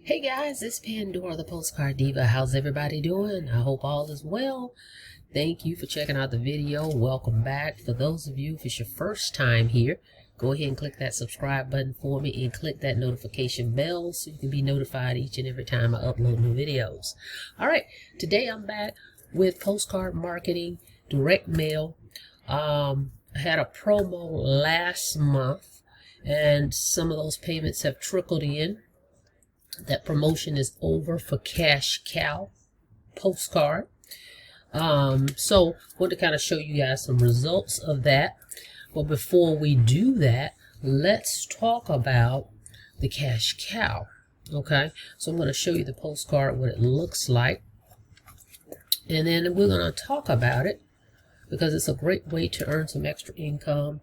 Hey guys, it's Pandora, the Postcard Diva. How's everybody doing? I hope all is well. Thank you for checking out the video. Welcome back. For those of you, if it's your first time here, go ahead and click that subscribe button for me and click that notification bell so you can be notified each and every time I upload new videos. All right, today I'm back with postcard marketing, direct mail. I had a promo last month and some of those payments have trickled in. That promotion is over for Cash Cow Postcard. So I want to kind of show you guys some results of that. But before we do that, let's talk about the Cash Cow. Okay, so I'm going to show you the postcard, what it looks like. And then we're going to talk about it because it's a great way to earn some extra income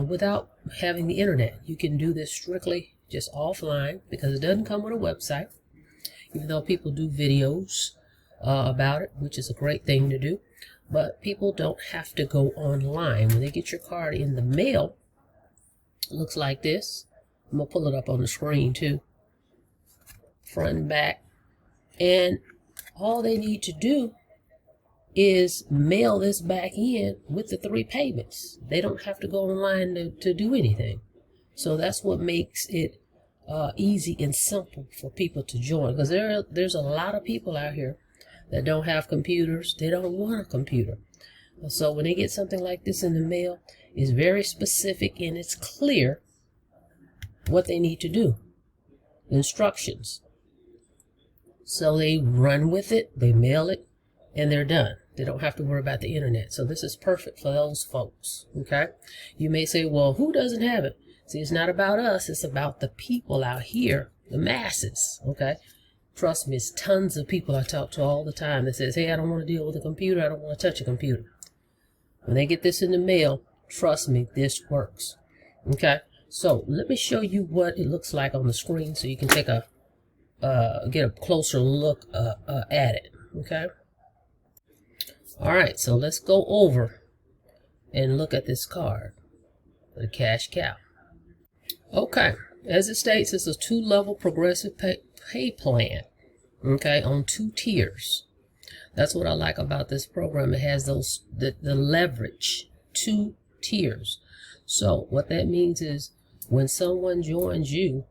without having the internet. You can do this strictly just offline because it doesn't come with a website, even though people do videos about it, which is a great thing to do. But people don't have to go online. When they get your card in the mail, it looks like this. I'm going to pull it up on the screen too, front and back. And all they need to do is mail this back in with the 3 payments. They don't have to go online to do anything. So that's what makes it easy and simple for people to join. Because there's a lot of people out here that don't have computers. They don't want a computer. So when they get something like this in the mail, it's very specific and it's clear what they need to do. Instructions. So they run with it, they mail it, and they're done. They don't have to worry about the internet. So this is perfect for those folks. Okay? You may say, well, who doesn't have it? See, it's not about us. It's about the people out here, the masses, okay? Trust me, it's tons of people I talk to all the time that says, hey, I don't want to deal with a computer. I don't want to touch a computer. When they get this in the mail, trust me, this works, okay? So let me show you what it looks like on the screen so you can take a, get a closer look at it, okay? All right, so let's go over and look at this card, the Cash Cow. Okay, as it states, it's a 2-level progressive pay plan, okay, on 2 tiers. That's what I like about this program. It has the leverage, 2 tiers. So what that means is when someone joins you,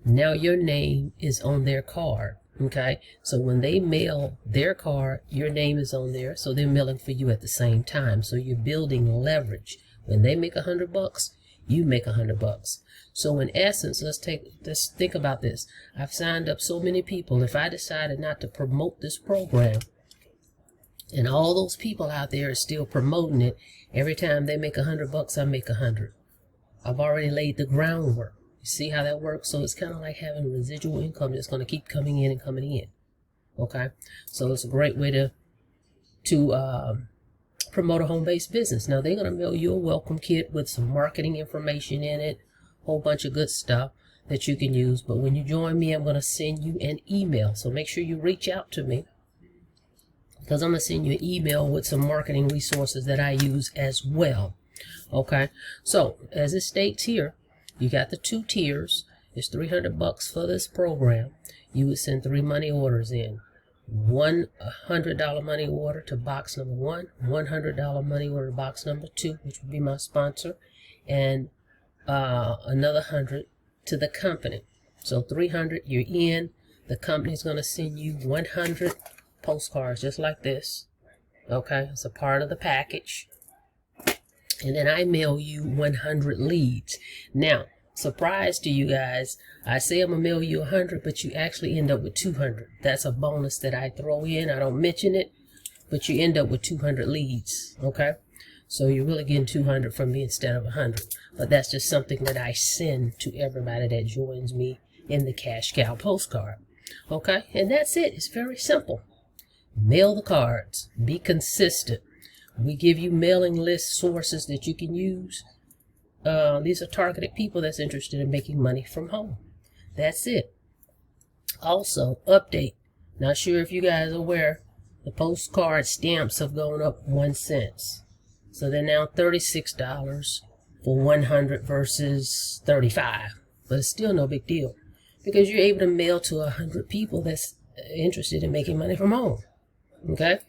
now your name is on their card, okay? So when they mail their card, your name is on there, so they're mailing for you at the same time. So you're building leverage. When they make $100, you make $100. So in essence, let's think about this. I've signed up so many people. If I decided not to promote this program, and all those people out there are still promoting it, every time they make $100, I make 100. I've already laid the groundwork. You see how that works? So it's kind of like having residual income that's going to keep coming in and coming in. Okay, so it's a great way to promote a home-based business. Now they're going to mail you a welcome kit with some marketing information in it, a whole bunch of good stuff that you can use. But when you join me, I'm going to send you an email. So make sure you reach out to me because I'm going to send you an email with some marketing resources that I use as well. Okay, so as it states here, you got the 2 tiers. It's $300 for this program. You would send 3 money orders in. One $100 money order to box number 1, $100 money order to box number 2, which would be my sponsor, and another 100 to the company. So 300, you're in. The company's going to send you 100 postcards just like this. Okay, it's a part of the package. And then I mail you 100 leads. Now, surprise to you guys, I say I'm gonna mail you 100, but you actually end up with 200. That's a bonus that I throw in. I don't mention it, but you end up with 200 leads, okay? So you're really getting 200 from me instead of 100. But that's just something that I send to everybody that joins me in the Cash Cow postcard, okay? And that's it. It's very simple. Mail the cards. Be consistent. We give you mailing list sources that you can use. These are targeted people that's interested in making money from home. That's it. Also, update. Not sure if you guys are aware, the postcard stamps have gone up 1 cent. So they're now $36 for 100 versus $35. But it's still no big deal because you're able to mail to 100 people that's interested in making money from home. Okay,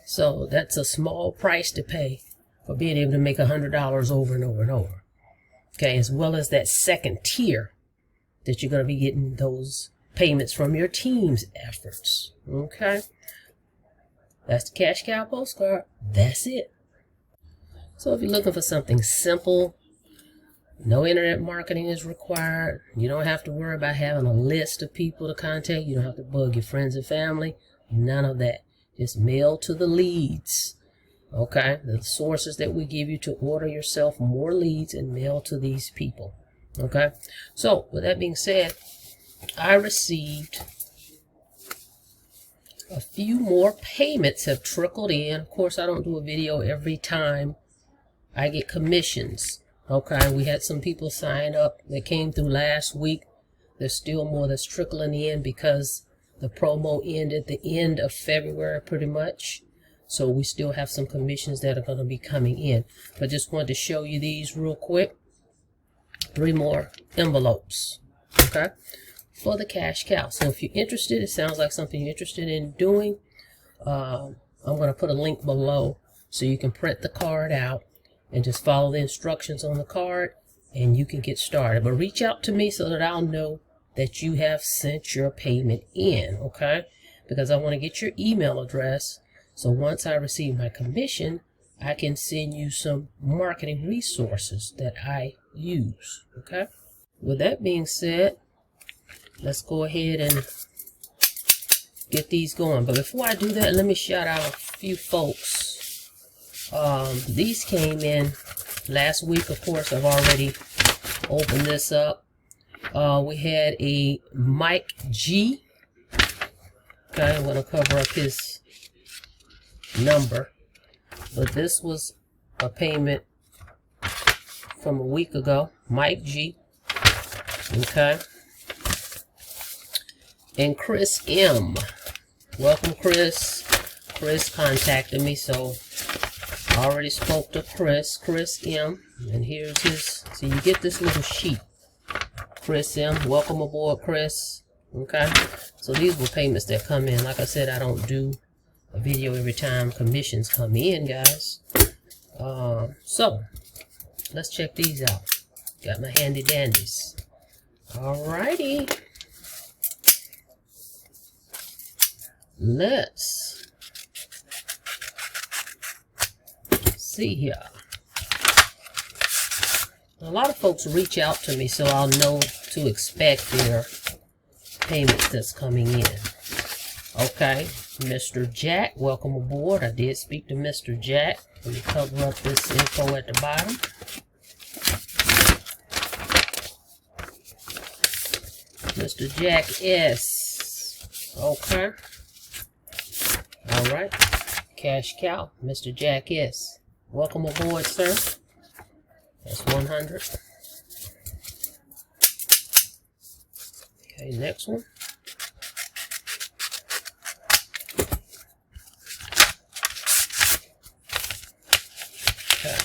so that's a small price to pay for being able to make $100 over and over and over. Okay, as well as that second tier that you're going to be getting those payments from your team's efforts. Okay, that's the Cash Cow postcard. That's it. So if you're looking for something simple, no internet marketing is required. You don't have to worry about having a list of people to contact. You don't have to bug your friends and family. None of that. Just mail to the leads. Okay, the sources that we give you to order yourself more leads and mail to these people. Okay, so with that being said, I received a few more payments have trickled in. Of course, I don't do a video every time I get commissions. Okay, we had some people sign up that came through last week. There's still more that's trickling in because the promo ended at the end of February pretty much. So we still have some commissions that are going to be coming in. But just wanted to show you these real quick. 3 more envelopes. Okay, for the Cash Cow. So if you're interested, it sounds like something you're interested in doing. I'm going to put a link below so you can print the card out and just follow the instructions on the card and you can get started. But reach out to me so that I'll know that you have sent your payment in, okay? Because I want to get your email address, so once I receive my commission, I can send you some marketing resources that I use, okay? With that being said, let's go ahead and get these going. But before I do that, let me shout out a few folks. These came in last week. Of course, I've already opened this up. We had a Mike G. Okay, I'm going to cover up his number. But this was a payment from a week ago. Mike G. Okay. And Chris M. Welcome, Chris. Chris contacted me, so I already spoke to Chris M. And here's his, so you get this little sheet. Chris M. Welcome aboard, Chris. Okay. So these were payments that come in. Like I said, I don't do a video every time commissions come in, guys. So let's check these out. Got my handy dandies. Alrighty. Let's see here. A lot of folks reach out to me, so I'll know to expect their payments that's coming in. Okay, Mr. Jack, welcome aboard. I did speak to Mr. Jack. Let me cover up this info at the bottom. Mr. Jack S. Okay. Alright. Cash Cow, Mr. Jack S. Welcome aboard, sir. That's 100. Okay, next one. Okay.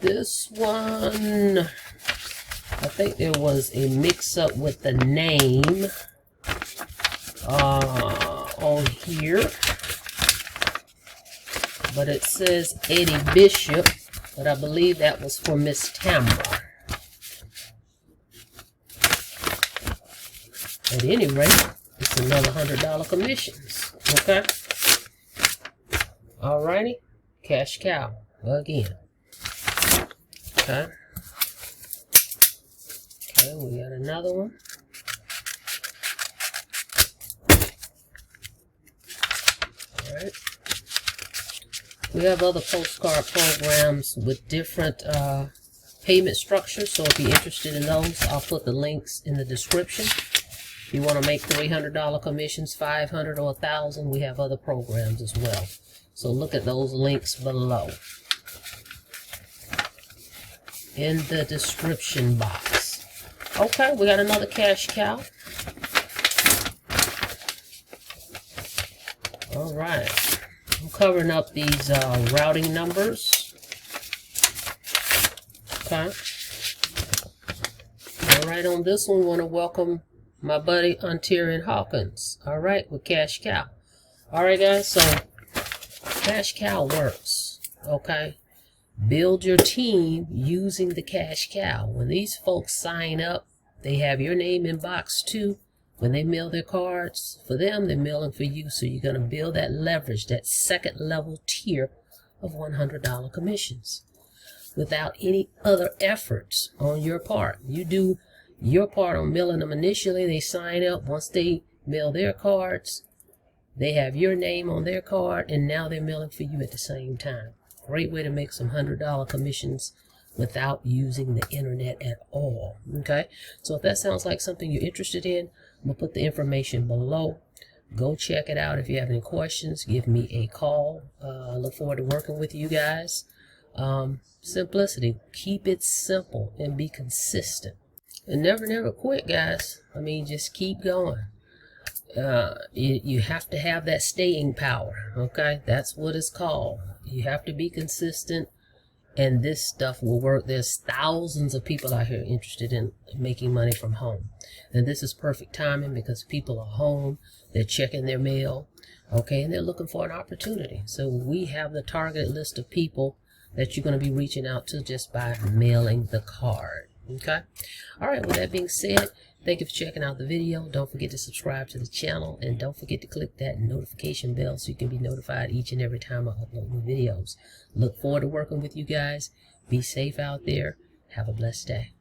This one, I think there was a mix-up with the name on here. But it says Eddie Bishop, but I believe that was for Miss Tamra. At any rate, it's another $100 commissions. Okay. Alrighty. Cash Cow again. Okay. Okay, we got another one. Alright. We have other postcard programs with different payment structures, so if you're interested in those, I'll put the links in the description. If you want to make $300 commissions, $500 or $1,000, we have other programs as well. So look at those links below in the description box. Okay, we got another Cash Cow. All right, I'm covering up these routing numbers. Okay. All right. right, on this one, want to welcome my buddy Ontarian Hawkins. All right, with Cash Cow. All right, guys, so Cash Cow works. Okay, build your team using the Cash Cow. When these folks sign up, they have your name in box 2. When they mail their cards, for them, they're mailing for you. So you're going to build that leverage, that second level tier of $100 commissions without any other efforts on your part. You do your part on mailing them initially. They sign up. Once they mail their cards, they have your name on their card, and now they're mailing for you at the same time. Great way to make some $100 commissions without using the internet at all. Okay, so if that sounds like something you're interested in, I'm gonna put the information below. Go check it out. If you have any questions, give me a call. I look forward to working with you guys. Simplicity, keep it simple and be consistent, and never quit, guys. I mean, just keep going. You have to have that staying power. Okay, that's what it's called. You have to be consistent, and this stuff will work. There's thousands of people out here interested in making money from home, and this is perfect timing because people are home, they're checking their mail, okay, and they're looking for an opportunity. So we have the targeted list of people that you're going to be reaching out to just by mailing the card. Okay, all right, with that being said, thank you for checking out the video. Don't forget to subscribe to the channel, and don't forget to click that notification bell so you can be notified each and every time I upload new videos. Look forward to working with you guys. Be safe out there. Have a blessed day.